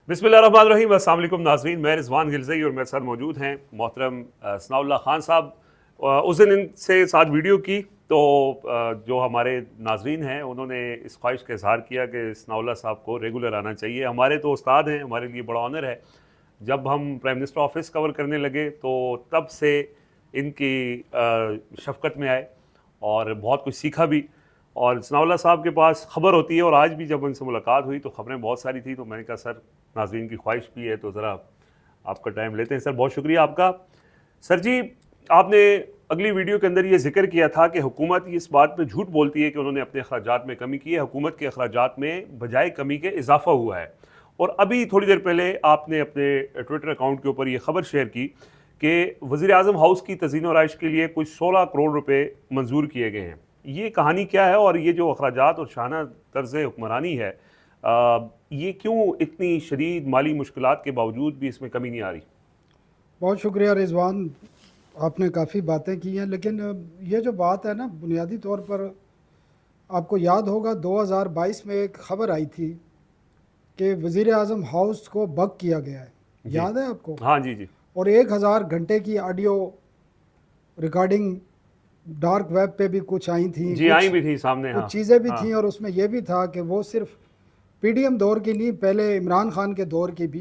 बिस्मिल्लाहिर्रहमानिर्रहीम। अस्सलाम वालेकुम नाज़रीन, मैं रिजवान गिलज़ई और मेरे साथ मौजूद हैं मोहतरम सनाउल्लाह खान साहब। उस दिन इनसे साथ वीडियो की तो जो हमारे नाज़रीन हैं उन्होंने इस ख्वाहिश का इजहार किया कि सनाउल्लाह साहब को रेगुलर आना चाहिए। हमारे तो उस्ताद हैं, हमारे लिए बड़ा ऑनर है। जब हम प्राइम मिनिस्टर ऑफिस कवर करने लगे तो तब से इनकी शफ़क़त में आए और बहुत कुछ सीखा भी। और सनाउल्लाह साहब के पास ख़बर होती है और आज भी जब उनसे मुलाकात हुई तो ख़बरें बहुत सारी थी, तो मैंने कहा सर नाज़रीन की ख्वाहिश भी है तो ज़रा आपका टाइम लेते हैं। सर बहुत शुक्रिया आपका। सर जी, आपने अगली वीडियो के अंदर ये जिक्र किया था कि हुकूमत इस बात पे झूठ बोलती है कि उन्होंने अपने अखराजात में कमी की है। हुकूमत के अखराजात में बजाय कमी के इजाफा हुआ है। और अभी थोड़ी देर पहले आपने अपने ट्विटर अकाउंट के ऊपर ये खबर शेयर की कि वज़ीर आज़म हाउस की तज़ीन और आइश के लिए कुछ 16 करोड़ रुपए मंजूर किए गए हैं। ये कहानी क्या है और ये जो अखराजात और शाना तर्ज हुक्मरानी है, ये क्यों इतनी शदीद माली मुश्किलात के बावजूद भी इसमें कमी नहीं आ रही? बहुत शुक्रिया रिजवान, आपने काफ़ी बातें की हैं, लेकिन ये जो बात है ना, बुनियादी तौर पर आपको याद होगा 2022 में एक ख़बर आई थी कि वज़ीर आज़म हाउस को बग किया गया है। याद है आपको? हाँ जी जी। और 1000 घंटे की ऑडियो रिकॉर्डिंग डार्क वेब पे भी कुछ आई थी, जी आई भी थी सामने। कुछ हाँ चीज़ें भी हाँ। थी, और उसमें यह भी था कि वो सिर्फ पीडीएम दौर की नहीं, पहले इमरान खान के दौर की भी।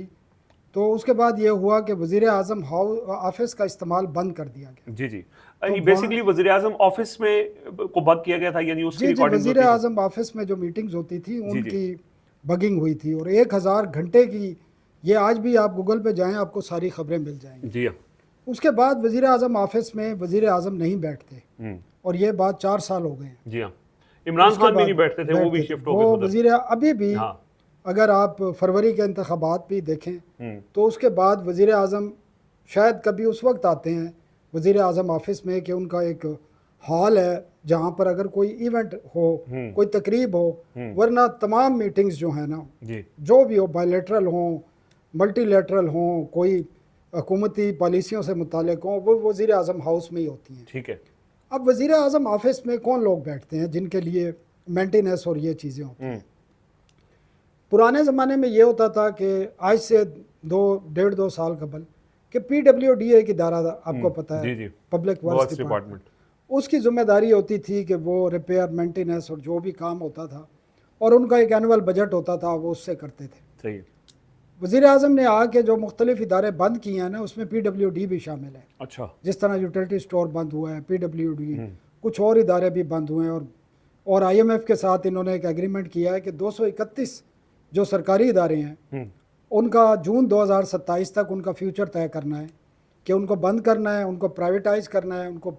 तो उसके बाद ये हुआ कि वज़ीर आज़म हाउस ऑफिस का इस्तेमाल बंद कर दिया गया। जी जी। तो ये बेसिकली वज़ीर आज़म ऑफिस में को बग किया गया था, यानी उसकी जी जी, रिकॉर्डिंग वज़ीर होती थी। आज़म ऑफिस में जो मीटिंग्स होती थी जी जी उनकी बगिंग हुई थी, और 1000 घंटे की, ये आज भी आप गूगल पे जाएं आपको सारी खबरें मिल जाएंगी। जी हाँ। उसके बाद वज़ीर आज़म ऑफिस में वज़ीर आज़म नहीं बैठते, और ये बात 4 साल हो गए हैं। जी हाँ। इमरान उसके खान भी बाद नहीं बैठते थे, वो भी शिफ्ट हो गए वो थे उधर। वज़ीर अभी भी, हाँ। अगर आप फरवरी के इंतखाबात भी देखें हम्म। तो उसके बाद वज़ीर आज़म शायद कभी उस वक्त आते हैं वज़ीर आज़म ऑफिस में कि उनका एक हॉल है जहाँ पर अगर कोई इवेंट हो, कोई तकरीब हो, वरना तमाम मीटिंग्स जो हैं ना, जी जो भी हो, बायलैटरल हों, मल्टीलैटरल हों, कोई हुकूमती पॉलिसियों से मुतालिक हों, वो वज़ीर आज़म हाउस में ही होती हैं। ठीक है। अब वज़ीर आज़म ऑफिस में कौन लोग बैठते हैं जिनके लिए मेंटेनेंस और ये चीज़ें होती हैं? पुराने ज़माने में ये होता था कि आज से 2 साल कबल कि PWD एक इदारा था, आपको पता है, जी जी। Public works department. उसकी ज़िम्मेदारी होती थी कि वो रिपेयर, मेंटेनेंस और जो भी काम होता था, और उनका एक एनुअल बजट होता था, वो उससे करते थे। सही है। वज़ीर आज़म ने आके जो मुख्तलिफ इदारे बंद किए हैं ना, उसमें PWD भी शामिल है। अच्छा। जिस तरह यूटिलिटी स्टोर बंद हुआ है, PWD, कुछ और इदारे भी बंद हुए हैं, और IMF के साथ इन्होंने एक एग्रीमेंट किया है कि 231 जो सरकारी इदारे हैं उनका जून 2027 तक उनका फ्यूचर तय करना है कि उनको बंद करना है, उनको प्राइवेटाइज करना है, उनको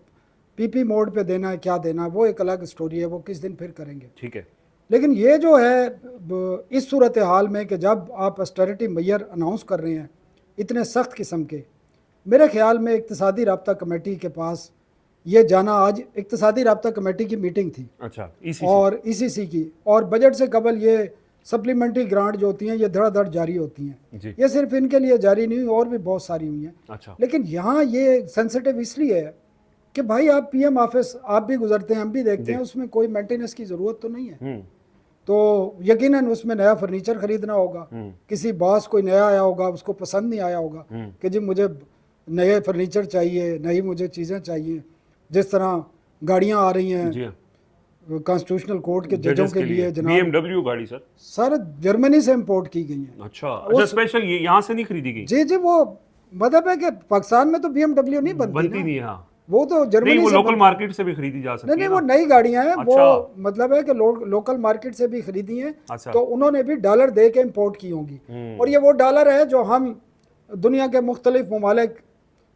PP मोड पे देना है, क्या देना है वो एक अलग स्टोरी है, वो किस दिन फिर करेंगे। ठीक है। लेकिन ये जो है इस सूरत हाल में कि जब आप ऑस्टेरिटी मेजर अनाउंस कर रहे हैं इतने सख्त किस्म के, मेरे ख्याल में इक्तिसादी राब्ता कमेटी के पास ये जाना, आज इक्तिसादी राब्ता कमेटी की मीटिंग थी। अच्छा। और ECC की, और बजट से कबल ये सप्लीमेंट्री ग्रांट जो होती हैं ये धड़ाधड़ जारी होती हैं। जी। ये सिर्फ इनके लिए जारी नहीं हुई, और भी बहुत सारी हुई हैं। अच्छा। लेकिन यहाँ ये सेंसिटिव इसलिए है कि भाई आप PM ऑफिस आप भी गुजरते हैं, हम भी देखते हैं, उसमें कोई मेंटेनेंस की ज़रूरत तो नहीं है। तो यकीनन उसमें नया फर्नीचर खरीदना होगा, किसी बॉस कोई नया आया होगा, उसको पसंद नहीं आया होगा कि जी मुझे नए फर्नीचर चाहिए, नई मुझे चीज़ें चाहिए। जिस तरह गाड़ियाँ आ रही हैं कॉन्स्टिट्यूशनल कोर्ट के जजों के लिए, जनाब BMW गाड़ी सर जर्मनी से इंपोर्ट की गई हैं। अच्छा स्पेशल ये यहाँ से नहीं खरीदी गई? जी जी, वो मतलब है कि पाकिस्तान में तो BMW नहीं बनती नहीं। हाँ, वो तो जर्मनी नहीं, वो से लोकल मार्केट से भी खरीदी जा सकती है। नहीं, वो नई गाड़ियां हैं। अच्छा। वो मतलब है कि लोकल मार्केट से भी खरीदी हैं। अच्छा। तो उन्होंने भी डॉलर दे के इम्पोर्ट की होंगी, और ये वो डॉलर है जो हम दुनिया के मुख्तलिफ ममालिक,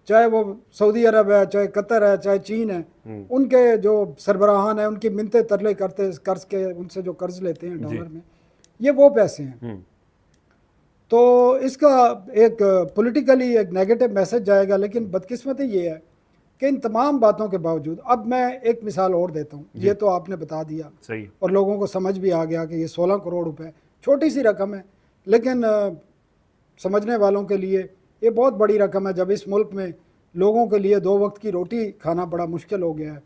चाहे वो सऊदी अरब है, चाहे कतर है, चाहे चीन है, उनके जो सरबराहान है उनकी मिन्नतें तरले करते कर्ज के, उनसे जो कर्ज लेते हैं डॉलर में, ये वो पैसे हैं। तो इसका एक पॉलिटिकली एक नेगेटिव मैसेज जाएगा। लेकिन बदकिस्मती ये है कि इन तमाम बातों के बावजूद, अब मैं एक मिसाल और देता हूँ, ये तो आपने बता दिया सही, और लोगों को समझ भी आ गया कि ये 16 करोड़ रुपए छोटी सी रकम है, लेकिन समझने वालों के लिए ये बहुत बड़ी रकम है। जब इस मुल्क में लोगों के लिए 2 वक्त की रोटी खाना बड़ा मुश्किल हो गया है,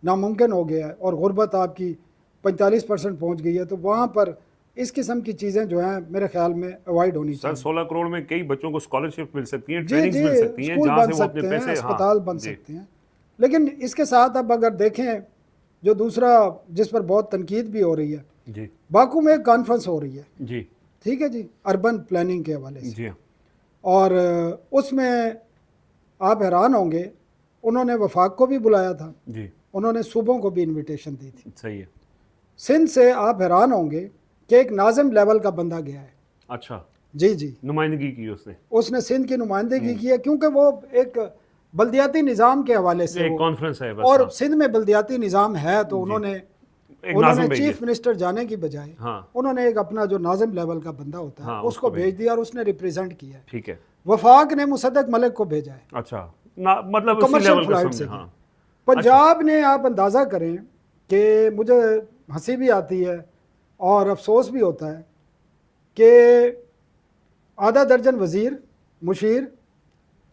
नामुमकिन हो गया है, और गुर्बत आपकी 45% पहुँच गई है, तो वहाँ पर इस किस्म की चीज़ें जो हैं मेरे ख्याल में अवॉइड होनी सर चाहिए। 16 करोड़ में कई बच्चों को स्कॉलरशिप मिल सकती है, जी ट्रेनिंग्स जी, मिल सकती हैं, स्कूल जहाँ बन से वो सकते अपने हैं, पैसे, अस्पताल हाँ बन जी, सकते हैं। लेकिन इसके साथ अब अगर देखें, जो दूसरा जिस पर बहुत तनकीद भी हो रही है, जी बाकू में एक कॉन्फ्रेंस हो रही है, जी ठीक है जी, अर्बन प्लानिंग के हवाले से, जी और उसमें आप हैरान होंगे, उन्होंने वफाक को भी बुलाया था, जी, उन्होंने सूबों को भी इनविटेशन दी थी। सही है। सिंध से आप हैरान होंगे कि एक नाज़िम लेवल का बंदा गया है। अच्छा, जी जी, नुमाइंदगी की उसने, उसने सिंध की नुमाइंदगी की है, क्योंकि वो एक बल्दियाती निज़ाम के हवाले से एक वो, कॉन्फ्रेंस है बस, और हाँ सिंध में बल्दियाती निज़ाम है, तो जी, उन्होंने एक नाज़िम भेज चीफ दिया, मिनिस्टर जाने की बजाय हाँ उन्होंने एक अपना जो नाज़िम लेवल का बंदा होता है हाँ, उसको उसको भेज दिया, और उसने रिप्रेजेंट किया है। ठीक है। वफाक ने मुसद्दक मलिक को भेजा है, अच्छा, ना मतलब उसी कमर्शियल लेवल का फ्लाइट समझे, से। हाँ पंजाब ने, आप अंदाज़ा करें कि मुझे हंसी भी आती है और अफसोस भी होता है कि आधा दर्जन वज़ीर, मुशीर,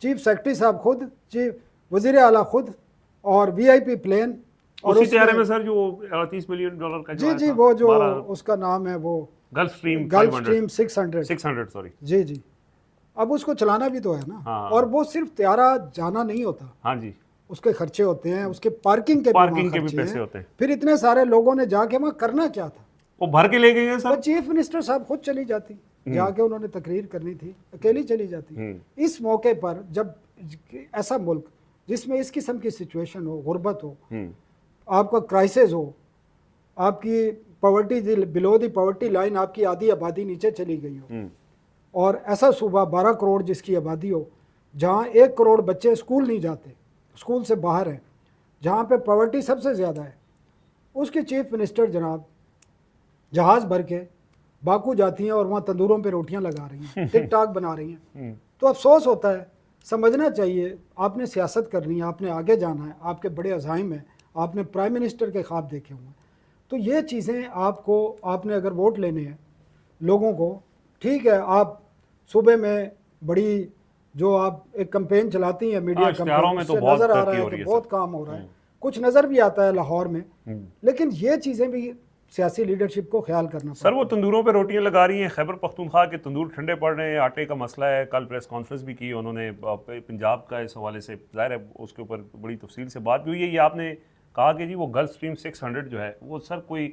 चीफ सेक्रेटरी साहब खुद, चीफ वज़ीर आला खुद, और वीआईपी प्लेन, और उसी तैयारे उसमें में सर जो $38 मिलियन का जो जी आया जी, था, वो जो 12 उसका नाम है वो gulf stream gulf 500 stream 600, 600 sorry, जी जी, अब उसको चलाना भी तो है ना। हाँ। और वो सिर्फ त्यारा जाना नहीं होता, हाँ जी, उसके खर्चे होते हैं, उसके पार्किंग के भी वहाँ पार्किंग के भी खर्चे पैसे हैं। होते हैं। फिर इतने सारे लोगों ने जाके वहाँ करना क्या था? वो भर के ले गए हैं वो सर। चीफ मिनिस्टर साहब खुद चली जाती, जाके उन्होंने तकरीर करनी थी, अकेली चली जाती। इस मौके पर जब ऐसा मुल्क जिसमें इस किस्म की सिचुएशन हो, गुर्बत हो, आपका क्राइसिस हो, आपकी poverty, below the poverty line, आपकी आधी आबादी नीचे चली गई हो, और ऐसा सूबा 12 करोड़ जिसकी आबादी हो, जहाँ 1 करोड़ बच्चे स्कूल नहीं जाते, स्कूल से बाहर हैं, जहाँ पे पॉवर्टी सबसे ज़्यादा है, उसके चीफ मिनिस्टर जनाब जहाज़ भर के बाकू जाती हैं और वहाँ तंदूरों पे रोटियां लगा रही हैं, टिक टाक बना रही हैं। तो अफसोस होता है, समझना चाहिए, आपने सियासत करनी है, आपने आगे जाना है, आपके बड़े अज़ाइम हैं, आपने प्राइम मिनिस्टर के ख्वाब देखे हुए हैं, तो ये चीज़ें आपको, आपने अगर वोट लेने हैं लोगों को, ठीक है, आप सूबे में बड़ी जो आप एक कैंपेन चलाती हैं, मीडिया इश्तिहारों में कैंपेन, तो उससे बहुत नज़र आ तरक्की रहा हो है रही कि है बहुत सर। काम हो रहा है, कुछ नज़र भी आता है लाहौर में, लेकिन ये चीज़ें भी सियासी लीडरशिप को ख्याल करना सर वो तंदूरों पे रोटियां लगा रही हैं, खैबर पख्तूनख्वा के तंदूर ठंडे पड़ रहे हैं, आटे का मसला है। कल प्रेस कॉन्फ्रेंस भी की उन्होंने पंजाब का, इस हवाले से जाहिर है उसके ऊपर बड़ी तफसील से बात भी हुई है। ये आपने कहा कि जी वो गल्फ स्ट्रीम 600 जो है वो सर कोई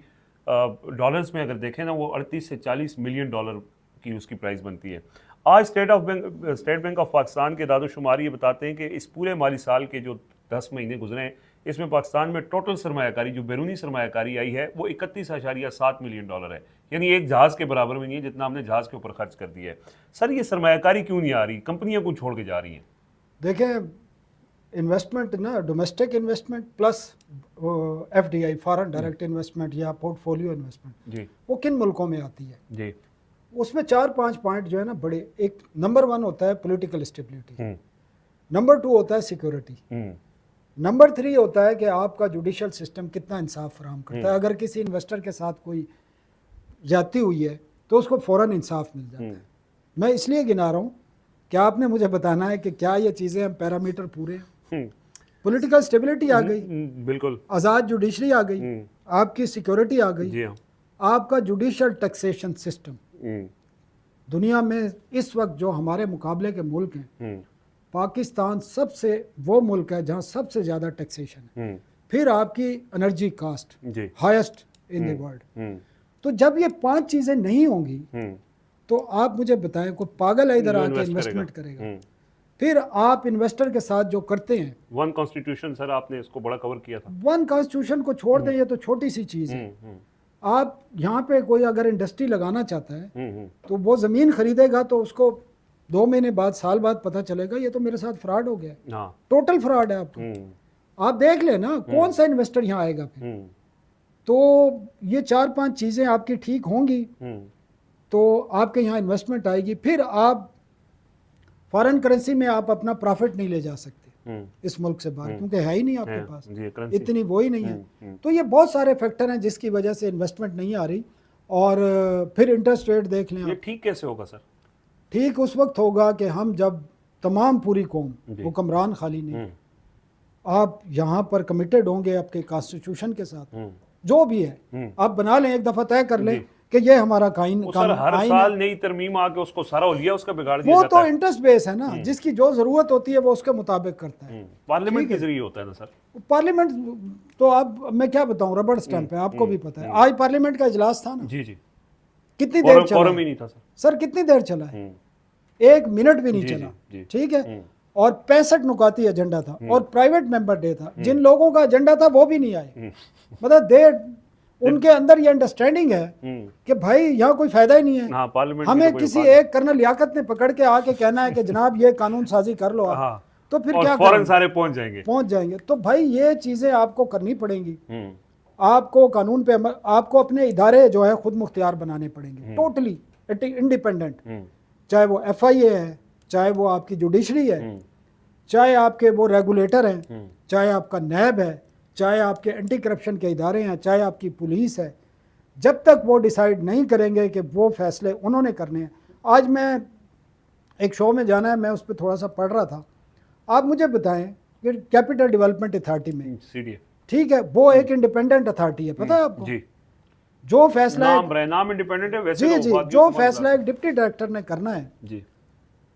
डॉलर्स में अगर देखें ना, वो 38 से 40 मिलियन डॉलर की उसकी प्राइस बनती है। आज स्टेट बैंक ऑफ पाकिस्तान के दादोशुमारी ये बताते हैं कि इस पूरे माली साल के जो 10 महीने गुजरे हैं, इसमें पाकिस्तान में टोटल सरमायाकारी जो बैरूनी सरमायाकारी आई है वो 31.7 मिलियन डॉलर है, यानी एक जहाज़ के बराबर में नहीं है जितना हमने जहाज़ के ऊपर खर्च कर दिया है। सर ये सरमायाकारी क्यों नहीं आ रही, कंपनियां क्यों छोड़ के जा रही हैं? देखें, इन्वेस्टमेंट ना, domestic investment plus FDI, foreign direct investment या पोर्टफोलियो इन्वेस्टमेंट, जी वो किन मुल्कों में आती है? जी, उसमें 4-5 पॉइंट जो है ना बड़े, एक नंबर 1 होता है पॉलिटिकल स्टेबिलिटी, नंबर 2 होता है सिक्योरिटी, नंबर 3 होता है कि आपका जुडिशल सिस्टम कितना इंसाफ फराहम करता है। अगर किसी इन्वेस्टर के साथ कोई ज्यादती हुई है तो उसको फ़ौरन इंसाफ मिल जाता है। मैं इसलिए गिना रहा हूँ कि आपने मुझे बताना है कि क्या ये चीज़ें हम पैरामीटर पूरे हैं। पॉलिटिकल स्टेबिलिटी आ गई, बिल्कुल, आज़ाद जुडिशरी आ गई, आपकी सिक्योरिटी आ गई, जी हाँ, आपका जुडिशल टैक्सेशन सिस्टम। दुनिया में इस वक्त जो हमारे मुकाबले के मुल्क हैं, पाकिस्तान सबसे वो मुल्क है जहाँ सबसे ज़्यादा टैक्सेशन है। फिर आपकी energy cost highest in the world. तो जब ये 5 चीज़ें नहीं होंगी तो आप मुझे बताएं, कोई पागल है इधर आके इन्वेस्टमेंट करेगा? फिर आप इन्वेस्टर के साथ जो करते हैं, वन कॉन्स्टिट्यूशन, सर आपने इसको बड़ा कवर किया था। वन कॉन्स्टिट्यूशन को छोड़ दें, ये तो छोटी सी चीज़ है। आप यहाँ पे कोई अगर इंडस्ट्री लगाना चाहता है तो वो ज़मीन खरीदेगा तो उसको 2 महीने बाद, साल बाद पता चलेगा ये तो मेरे साथ फ्रॉड हो गया, टोटल फ्रॉड है आपको। आप देख ले ना कौन सा इन्वेस्टर यहाँ आएगा फिर। तो ये 4-5 चीज़ें आपकी ठीक होंगी तो आपके यहाँ इन्वेस्टमेंट आएगी। फिर आप फॉरेन करेंसी में आप अपना प्रॉफिट नहीं ले जा सकते इस मुल्क से बाहर, क्योंकि है ही नहीं आपके पास इतनी, वो ही नहीं है। तो ये बहुत सारे फैक्टर हैं जिसकी वजह से इन्वेस्टमेंट नहीं आ रही। और फिर इंटरेस्ट रेट देख लें, ये ठीक कैसे होगा सर? ठीक उस वक्त होगा कि हम जब तमाम पूरी कौम, हुक्मरान खाली नहीं, आप यहाँ पर कमिटेड होंगे आपके कॉन्स्टिट्यूशन के साथ, जो भी है आप बना लें, एक दफ़ा तय कर लें कि ये हमारा कानून वो सर हर आइन साल है। नई तरमीम आके उसको सारा उलिया उसका बिगाड़ दिया वो जाता तो है। इंटरेस्ट बेस है ना, जिसकी जो जरूरत होती है वो उसके मुताबिक करता है। पार्लियामेंट के जरिए होता है ना सर। पार्लियामेंट तो अब मैं क्या बताऊं, रबड़ स्टैंप है, आपको भी पता है। आज पार्लियामेंट का इजलास था ना, जी जी, कितनी देर चला कोरम है? ही नहीं था सर। सर कितनी देर चला है? 1 मिनट भी नहीं जी, चला। जी, जी। ठीक है, और 65 नुकाती एजेंडा था और प्राइवेट मेंबर डे था। जिन लोगों का एजेंडा था वो भी नहीं आए। मतलब देर उनके अंदर ये अंडरस्टैंडिंग है कि भाई यहाँ कोई फायदा ही नहीं है। हाँ, पार्लियामेंट की हमें तो कोई किसी औकात नहीं। एक कर्नल लियाकत ने पकड़ के आके कहना है कि जनाब ये कानून साजी कर लो आप, हाँ, तो फिर और क्या फौरन करेंगे? सारे पहुंच जाएंगे। पहुंच जाएंगे। तो भाई ये चीजें आपको करनी पड़ेंगी। आपको कानून पे आपको अपने इदारे जो है खुद मुख्तियार बनाने पड़ेंगे, टोटली इंडिपेंडेंट। चाहे वो FIA है, चाहे वो आपकी जुडिशरी है, चाहे आपके वो रेगुलेटर हैं, चाहे आपका नैब है, चाहे आपके एंटी करप्शन के इदारे हैं, चाहे आपकी पुलिस है। जब तक वो डिसाइड नहीं करेंगे कि वो फैसले उन्होंने करने हैं। आज मैं एक शो में जाना है, मैं उस पर थोड़ा सा पढ़ रहा था। आप मुझे बताएं कि कैपिटल डेवलपमेंट अथॉरिटी में, CDA, ठीक है, वो एक इंडिपेंडेंट अथॉरिटी है, पता है आपको? जी, जो फैसला नाम इंडिपेंडेंट है वैसे जी तो जी, बात जो भी फैसला एक डिप्टी डायरेक्टर ने करना है जी,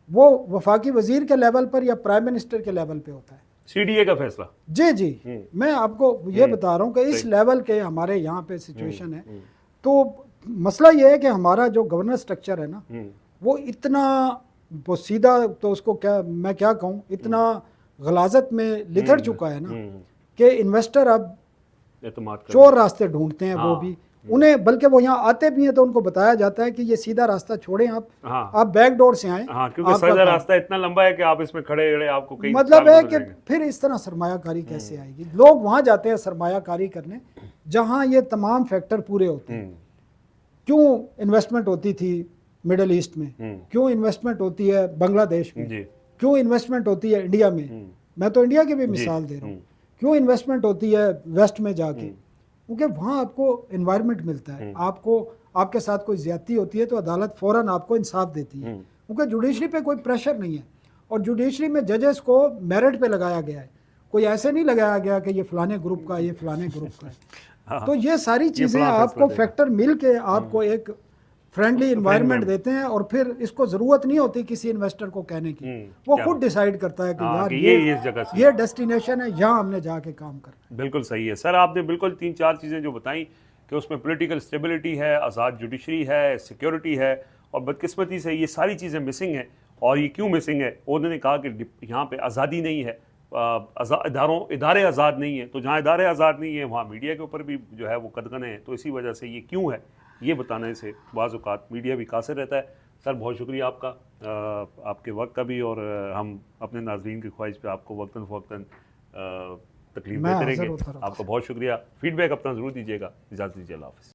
वो वफाकी वजीर के लेवल पर या प्राइम मिनिस्टर के लेवल पे होता है। CDA का फैसला। जी जी, मैं आपको ये बता रहा हूँ कि इस लेवल के हमारे यहाँ पे सिचुएशन है। तो मसला ये है कि हमारा जो गवर्नेंस स्ट्रक्चर है ना, वो इतना वो सीधा, तो उसको क्या मैं क्या कहूँ, इतना गलाजत में लिथड़ चुका है ना कि इन्वेस्टर अब एतमाद कर चोर रास्ते ढूंढते हैं। वो हाँ। भी उन्हें, बल्कि वो यहाँ आते भी हैं तो उनको बताया जाता है कि ये सीधा रास्ता छोड़ें आप, हाँ। आप बैक डोर से आएं। हाँ, क्योंकि आपका सीधा काम- रास्ता इतना लंबा है कि आप इसमें खड़े खड़े आपको कई मतलब साल है गुजर कि जाएंगे। फिर इस तरह सरमायाकारी कैसे आएगी? लोग वहां जाते हैं सरमायाकारी करने जहां ये तमाम फैक्टर पूरे होते हैं। क्यों इन्वेस्टमेंट होती थी मिडल ईस्ट में, क्यों इन्वेस्टमेंट होती है बांग्लादेश में, जी, क्यों इन्वेस्टमेंट होती है इंडिया में? मैं तो इंडिया की भी मिसाल दे रहा हूँ। क्यों इन्वेस्टमेंट होती है वेस्ट में जाके? क्योंकि वहाँ आपको एनवायरनमेंट मिलता है। आपको आपके साथ कोई ज्यादती होती है तो अदालत फ़ौरन आपको इंसाफ देती है, क्योंकि जुडिशरी पे कोई प्रेशर नहीं है। और जुडिशरी में जजेस को मेरिट पे लगाया गया है, कोई ऐसे नहीं लगाया गया कि ये फलाने ग्रुप का, ये फलाने ग्रुप का है। हाँ, तो ये सारी चीज़ें आपको फैक्टर मिल के आपको एक फ्रेंडली इन्वायरमेंट देते हैं। और फिर इसको ज़रूरत नहीं होती किसी इन्वेस्टर को कहने की, वो खुद डिसाइड करता है कि हाँ, यार कि ये इस जगह से ये डेस्टिनेशन है, यहाँ हमने जाके काम करना है। बिल्कुल सही है सर। आपने बिल्कुल 3-4 चीज़ें जो बताई कि उसमें पॉलिटिकल स्टेबिलिटी है, आज़ाद जुडिशरी है, सिक्योरिटी है, और बदकिस्मती से ये सारी चीज़ें मिसिंग हैं। और ये क्यों मिसिंग है? उन्होंने कहा कि यहाँ पे आज़ादी नहीं है, इदारे आज़ाद नहीं है। तो जहाँ इदारे आज़ाद नहीं है वहाँ मीडिया के ऊपर भी जो है वो कदगने हैं। तो इसी वजह से ये क्यों है, ये बताने से बाज़ औक़ात मीडिया भी कासिर रहता है। सर बहुत शुक्रिया आपका, आपके वक्त का भी, और हम अपने नाज़रीन की ख्वाहिश पे आपको वक्तन फ़वक्तन तकलीफ देते रहेंगे। आपका बहुत शुक्रिया। फीडबैक अपना ज़रूर दीजिएगा। इजाज़त दीजिए, अल्लाह हाफ़िज़।